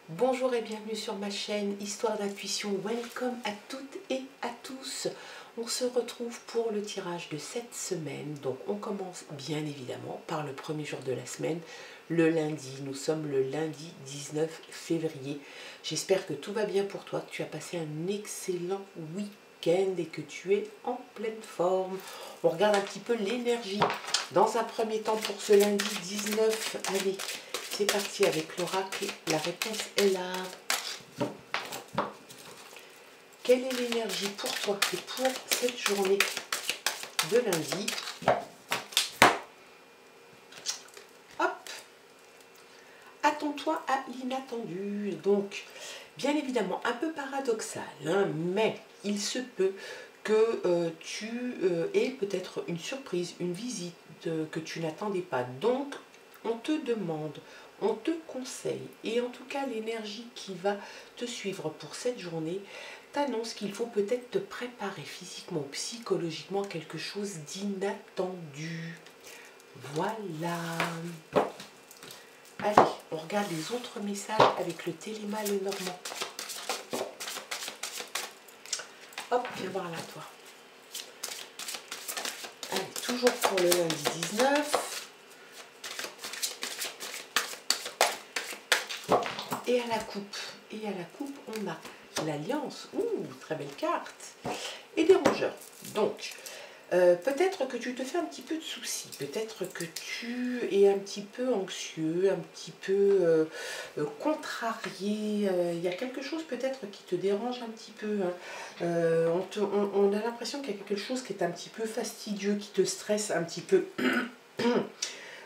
Bonjour et bienvenue sur ma chaîne Histoire d'intuition. Welcome à toutes et à tous. On se retrouve pour le tirage de cette semaine. Donc on commence bien évidemment par le premier jour de la semaine, le lundi. Nous sommes le lundi 19 février. J'espère que tout va bien pour toi, que tu as passé un excellent week-end et que tu es en pleine forme. On regarde un petit peu l'énergie. Dans un premier temps pour ce lundi 19, allez. C'est parti avec l'oracle, la réponse est là. Quelle est l'énergie pour toi et pour cette journée de lundi? Hop! Attends-toi à l'inattendu. Donc, bien évidemment, un peu paradoxal, hein, mais il se peut que tu aies peut-être une surprise, une visite que tu n'attendais pas. Donc, on te demande, on te conseille, et en tout cas l'énergie qui va te suivre pour cette journée t'annonce qu'il faut peut-être te préparer physiquement ou psychologiquement à quelque chose d'inattendu. Voilà. Allez, on regarde les autres messages avec le Téléma Lenormand. Hop, viens voir là, toi. Allez, toujours pour le lundi 19. Et à la coupe, on a l'alliance, très belle carte, et des rongeurs. Donc, peut-être que tu te fais un petit peu de soucis, peut-être que tu es un petit peu anxieux, un petit peu contrarié, il y a quelque chose peut-être qui te dérange un petit peu, hein. On a l'impression qu'il y a quelque chose qui est un petit peu fastidieux, qui te stresse un petit peu.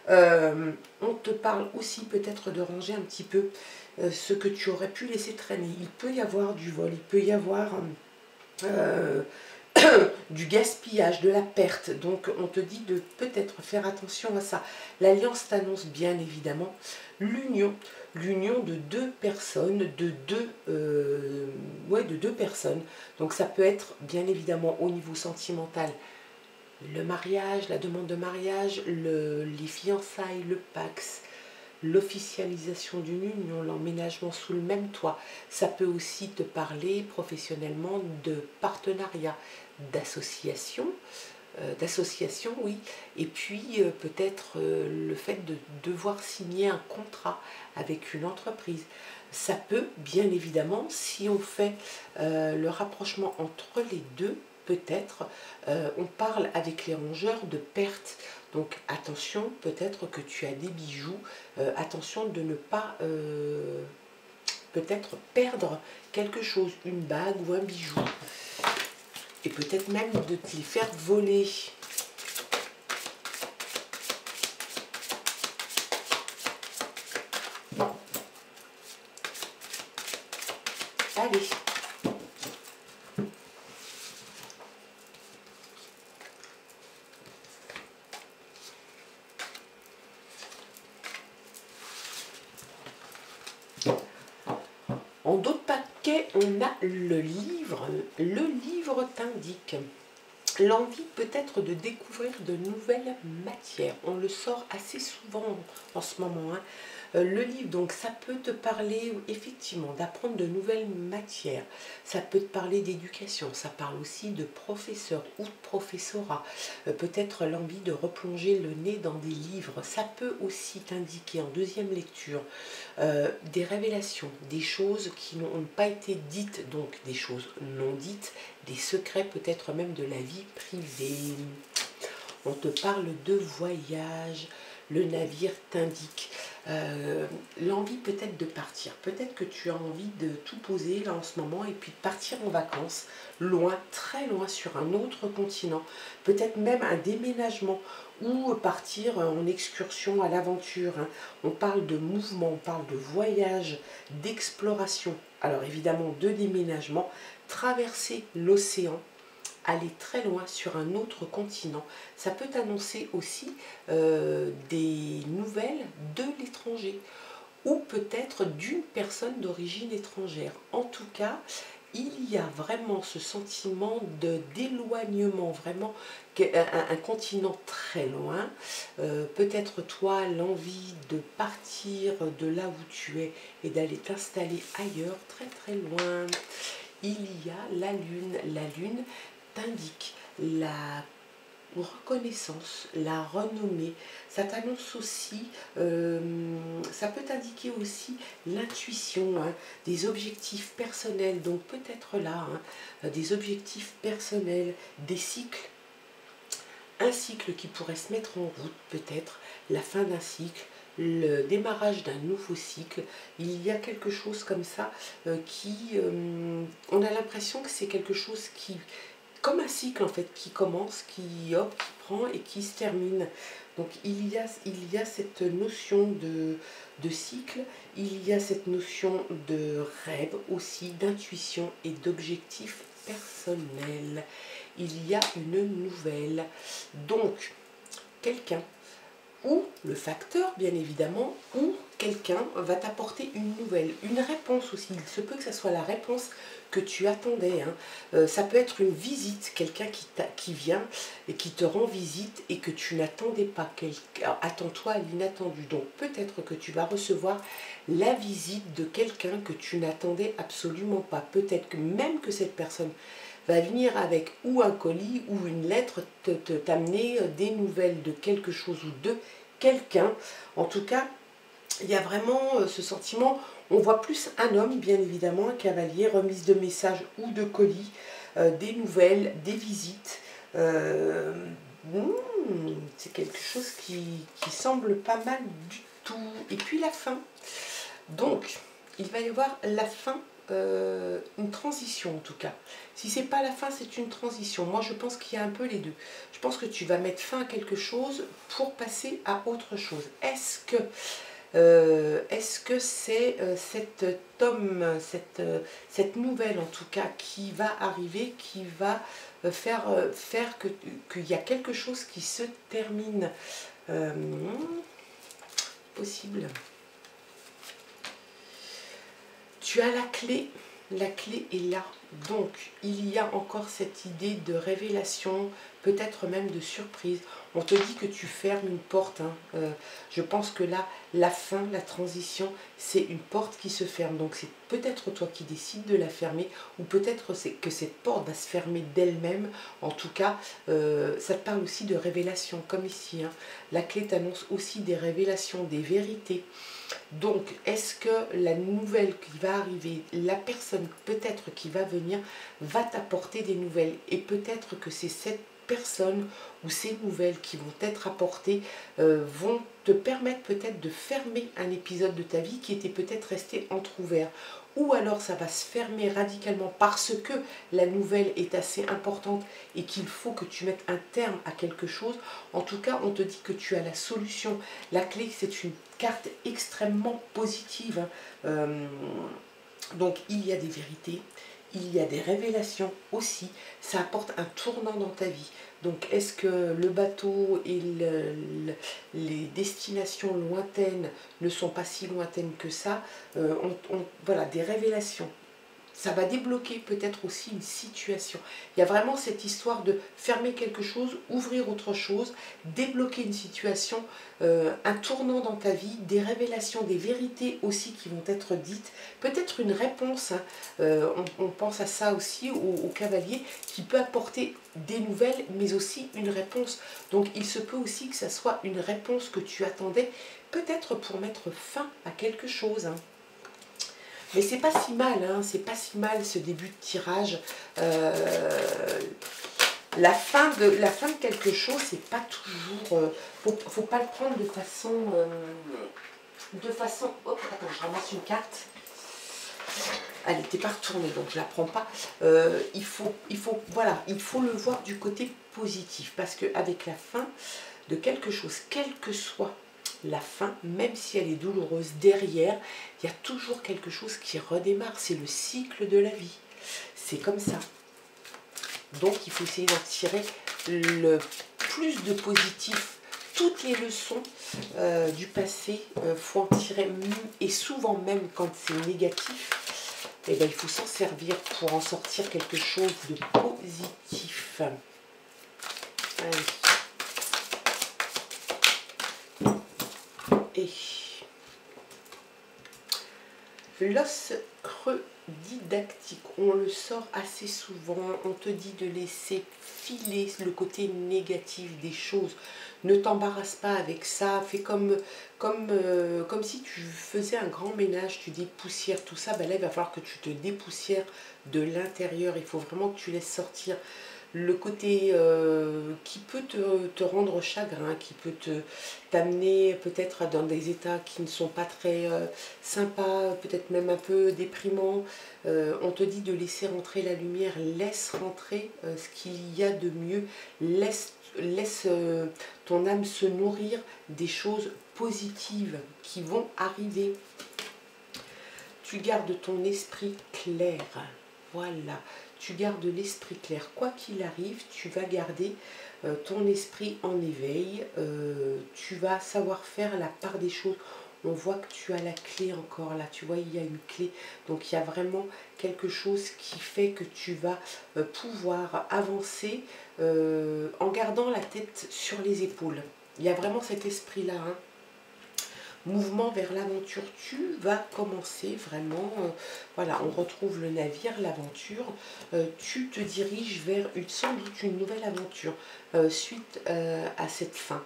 On te parle aussi peut-être de ranger un petit peu ce que tu aurais pu laisser traîner. Il peut y avoir du vol, il peut y avoir du gaspillage, de la perte. Donc on te dit de peut-être faire attention à ça. L'alliance t'annonce bien évidemment l'union de deux personnes, de deux personnes. Donc ça peut être bien évidemment au niveau sentimental, le mariage, la demande de mariage, les fiançailles, le Pax, l'officialisation d'une union, l'emménagement sous le même toit. Ça peut aussi te parler professionnellement de partenariat, d'association, oui, et puis peut-être le fait de devoir signer un contrat avec une entreprise. Ça peut, bien évidemment, si on fait le rapprochement entre les deux, peut-être, on parle avec les rongeurs de perte. Donc attention, peut-être que tu as des bijoux, attention de ne pas peut-être perdre quelque chose, une bague ou un bijou. Et peut-être même de te les faire voler. Allez. En d'autres paquets, on a le livre. Le livre t'indique l'envie peut-être de découvrir de nouvelles matières. On le sort assez souvent en ce moment, hein. Le livre, donc ça peut te parler effectivement d'apprendre de nouvelles matières. Ça peut te parler d'éducation. Ça parle aussi de professeur ou de professorat. Peut-être l'envie de replonger le nez dans des livres. Ça peut aussi t'indiquer en deuxième lecture des révélations, des choses qui n'ont pas été dites, donc des choses non dites, des secrets peut-être même de la vie privée. On te parle de voyage, le navire t'indique l'envie peut-être de partir. Peut-être que tu as envie de tout poser là en ce moment et puis de partir en vacances, loin, très loin, sur un autre continent. Peut-être même un déménagement ou partir en excursion à l'aventure, hein. On parle de mouvement, on parle de voyage, d'exploration. Alors évidemment de déménagement, traverser l'océan, aller très loin sur un autre continent. Ça peut annoncer aussi des nouvelles de l'étranger ou peut-être d'une personne d'origine étrangère. En tout cas, il y a vraiment ce sentiment d'éloignement, vraiment un continent très loin. Peut-être toi, l'envie de partir de là où tu es et d'aller t'installer ailleurs, très très loin. Il y a la lune. La lune t'indique la reconnaissance, la renommée. Ça t'annonce aussi, ça peut t'indiquer aussi l'intuition, hein, des objectifs personnels. Donc peut-être là, hein, des objectifs personnels, des cycles. Un cycle qui pourrait se mettre en route, peut-être la fin d'un cycle, le démarrage d'un nouveau cycle. Il y a quelque chose comme ça on a l'impression que c'est quelque chose qui, comme un cycle en fait, qui commence, qui hop, qui prend et qui se termine. Donc il y a cette notion de cycle, il y a cette notion de rêve aussi, d'intuition et d'objectif personnel. Il y a une nouvelle. Donc, quelqu'un, ou le facteur bien évidemment, ou quelqu'un va t'apporter une nouvelle, une réponse aussi. Il se peut que ça soit la réponse que tu attendais. Hein. Ça peut être une visite, quelqu'un qui vient et qui te rend visite et que tu n'attendais pas. Attends-toi à l'inattendu. Donc peut-être que tu vas recevoir la visite de quelqu'un que tu n'attendais absolument pas. Peut-être que même que cette personne va venir avec ou un colis ou une lettre t'amener des nouvelles de quelque chose ou de quelqu'un. En tout cas, il y a vraiment ce sentiment, on voit plus un homme, bien évidemment, un cavalier, remise de messages ou de colis, des nouvelles, des visites. C'est quelque chose qui semble pas mal du tout. Et puis la fin. Donc, il va y avoir la fin, une transition en tout cas. Si c'est pas la fin, c'est une transition. Moi, je pense qu'il y a un peu les deux. Je pense que tu vas mettre fin à quelque chose pour passer à autre chose. Est-ce que c'est cet homme, cette nouvelle en tout cas qui va arriver, qui va faire qu'il y a quelque chose qui se termine, possible. Tu as la clé est là. Donc, il y a encore cette idée de révélation, peut-être même de surprise. On te dit que tu fermes une porte. Hein. Je pense que là, la fin, la transition, c'est une porte qui se ferme. Donc, c'est peut-être toi qui décides de la fermer ou peut-être que cette porte va se fermer d'elle-même. En tout cas, ça te parle aussi de révélation, comme ici. Hein. La clé t'annonce aussi des révélations, des vérités. Donc, est-ce que la nouvelle qui va arriver, la personne peut-être qui va venir, va t'apporter des nouvelles? Et peut-être que c'est cette personne ou ces nouvelles qui vont t'être apportées vont te permettre peut-être de fermer un épisode de ta vie qui était peut-être resté entrouvert. Ou alors ça va se fermer radicalement parce que la nouvelle est assez importante et qu'il faut que tu mettes un terme à quelque chose. En tout cas, on te dit que tu as la solution. La clé, c'est une carte extrêmement positive. Donc, il y a des vérités, il y a des révélations aussi. Ça apporte un tournant dans ta vie. Donc, est-ce que le bateau et les destinations lointaines ne sont pas si lointaines que ça? Voilà, des révélations. Ça va débloquer peut-être aussi une situation. Il y a vraiment cette histoire de fermer quelque chose, ouvrir autre chose, débloquer une situation, un tournant dans ta vie, des révélations, des vérités aussi qui vont être dites, peut-être une réponse. Hein. On pense à ça aussi au cavalier qui peut apporter des nouvelles mais aussi une réponse. Donc il se peut aussi que ça soit une réponse que tu attendais, peut-être pour mettre fin à quelque chose. Hein. Mais c'est pas si mal, hein, c'est pas si mal ce début de tirage. La fin de quelque chose, c'est pas toujours. Faut pas le prendre de façon. Hop, attends, je ramasse une carte. Elle n'était pas retournée, donc je la prends pas. Voilà, il faut le voir du côté positif, parce qu'avec la fin de quelque chose, quelle que soit la fin, même si elle est douloureuse, derrière, il y a toujours quelque chose qui redémarre. C'est le cycle de la vie. C'est comme ça. Donc, il faut essayer d'en tirer le plus de positif. Toutes les leçons du passé, faut en tirer, et souvent même quand c'est négatif, Et bien, il faut s'en servir pour en sortir quelque chose de positif. Allez. Et l'os creux didactique, on le sort assez souvent, on te dit de laisser filer le côté négatif des choses. Ne t'embarrasse pas avec ça, fais comme si tu faisais un grand ménage, tu dépoussières tout ça, ben là il va falloir que tu te dépoussières de l'intérieur, il faut vraiment que tu laisses sortir le côté qui peut te rendre chagrin, qui peut t'amener peut-être dans des états qui ne sont pas très sympas, peut-être même un peu déprimants. On te dit de laisser rentrer la lumière, laisse rentrer ce qu'il y a de mieux, laisse ton âme se nourrir des choses positives qui vont arriver. Tu gardes ton esprit clair, voilà. Tu gardes l'esprit clair. Quoi qu'il arrive, tu vas garder ton esprit en éveil. Tu vas savoir faire la part des choses. On voit que tu as la clé encore là. Tu vois, il y a une clé. Donc, il y a vraiment quelque chose qui fait que tu vas pouvoir avancer en gardant la tête sur les épaules. Il y a vraiment cet esprit-là, hein. Mouvement vers l'aventure, tu vas commencer vraiment, voilà, on retrouve le navire, l'aventure, tu te diriges vers sans doute une nouvelle aventure suite à cette fin.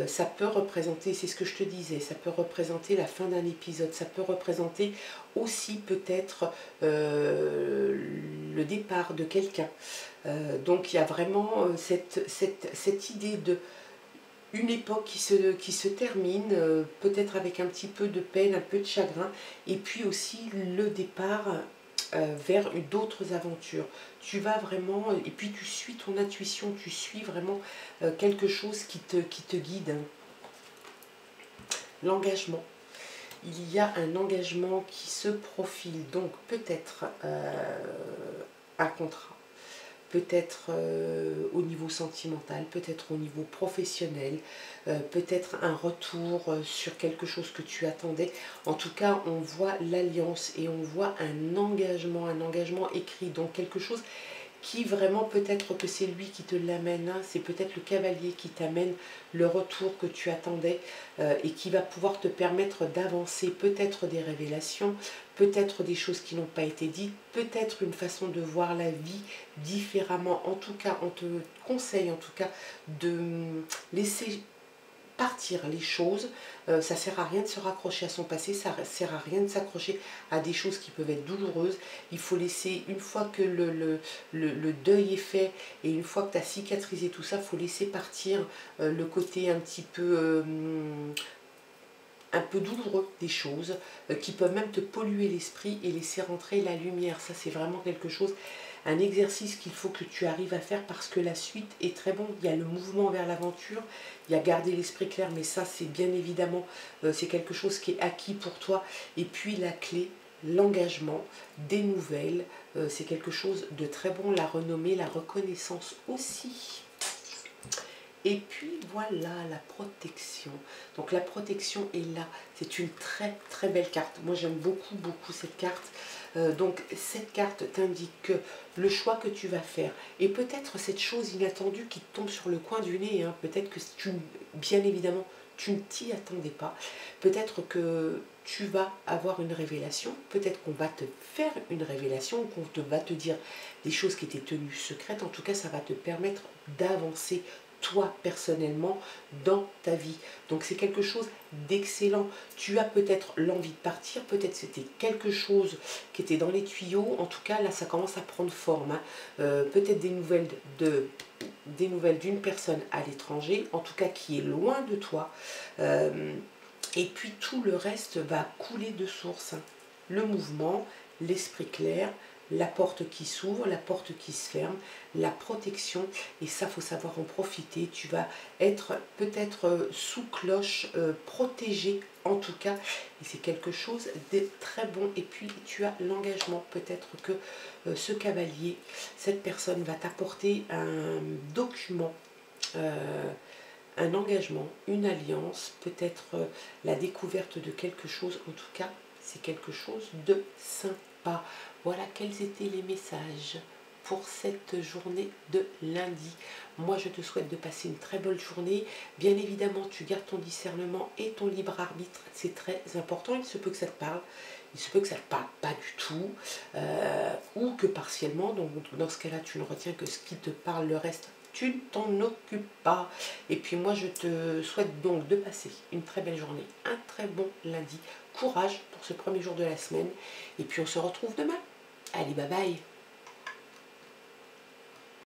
Ça peut représenter, c'est ce que je te disais, ça peut représenter la fin d'un épisode, ça peut représenter aussi peut-être le départ de quelqu'un. Donc il y a vraiment cette idée de une époque qui se termine, peut-être avec un petit peu de peine, un peu de chagrin, et puis aussi le départ vers d'autres aventures. Tu vas vraiment, et puis tu suis ton intuition, tu suis vraiment quelque chose qui te guide. L'engagement. Il y a un engagement qui se profile, donc peut-être un contrat. Peut-être au niveau sentimental, peut-être au niveau professionnel, peut-être un retour sur quelque chose que tu attendais. En tout cas, on voit l'alliance et on voit un engagement écrit, donc quelque chose qui vraiment peut-être que c'est lui qui te l'amène, hein, c'est peut-être le cavalier qui t'amène le retour que tu attendais et qui va pouvoir te permettre d'avancer, peut-être des révélations, peut-être des choses qui n'ont pas été dites, peut-être une façon de voir la vie différemment. En tout cas, on te conseille en tout cas de laisser partir les choses. Ça sert à rien de se raccrocher à son passé, ça sert à rien de s'accrocher à des choses qui peuvent être douloureuses. Il faut laisser, une fois que le deuil est fait et une fois que tu as cicatrisé tout ça, il faut laisser partir le côté un petit peu douloureux des choses qui peuvent même te polluer l'esprit et laisser rentrer la lumière. Ça, c'est vraiment quelque chose, un exercice qu'il faut que tu arrives à faire parce que la suite est très bon. Il y a le mouvement vers l'aventure, il y a garder l'esprit clair, mais ça, c'est bien évidemment, c'est quelque chose qui est acquis pour toi. Et puis la clé, l'engagement, des nouvelles, c'est quelque chose de très bon. La renommée, la reconnaissance aussi. Et puis voilà, la protection. Donc la protection est là. C'est une très très belle carte. Moi j'aime beaucoup cette carte. Donc cette carte t'indique que le choix que tu vas faire, et peut-être cette chose inattendue qui te tombe sur le coin du nez, hein, peut-être que bien évidemment, tu ne t'y attendais pas. Peut-être que tu vas avoir une révélation, peut-être qu'on va te faire une révélation, qu'on va te dire des choses qui étaient tenues secrètes. En tout cas, ça va te permettre d'avancer toi personnellement dans ta vie. Donc c'est quelque chose d'excellent. Tu as peut-être l'envie de partir, peut-être c'était quelque chose qui était dans les tuyaux. En tout cas là ça commence à prendre forme, hein. Peut-être des nouvelles d'une personne à l'étranger, en tout cas qui est loin de toi. Et puis tout le reste va couler de source, hein. Le mouvement, l'esprit clair, la porte qui s'ouvre, la porte qui se ferme, la protection, et ça faut savoir en profiter. Tu vas être peut-être sous cloche, protégé en tout cas, et c'est quelque chose de très bon. Et puis tu as l'engagement, peut-être que ce cavalier, cette personne va t'apporter un document, un engagement, une alliance, peut-être la découverte de quelque chose. En tout cas, c'est quelque chose de sain. pas. Voilà quels étaient les messages pour cette journée de lundi. Moi, je te souhaite de passer une très bonne journée. Bien évidemment, tu gardes ton discernement et ton libre arbitre. C'est très important. Il se peut que ça te parle. Il se peut que ça ne te parle pas du tout. Ou que partiellement. Donc, dans ce cas-là, tu ne retiens que ce qui te parle. Le reste, tu ne t'en occupes pas. Et puis moi, je te souhaite donc de passer une très belle journée. Un très bon lundi. Courage pour ce premier jour de la semaine. Et puis, on se retrouve demain. Allez, bye bye.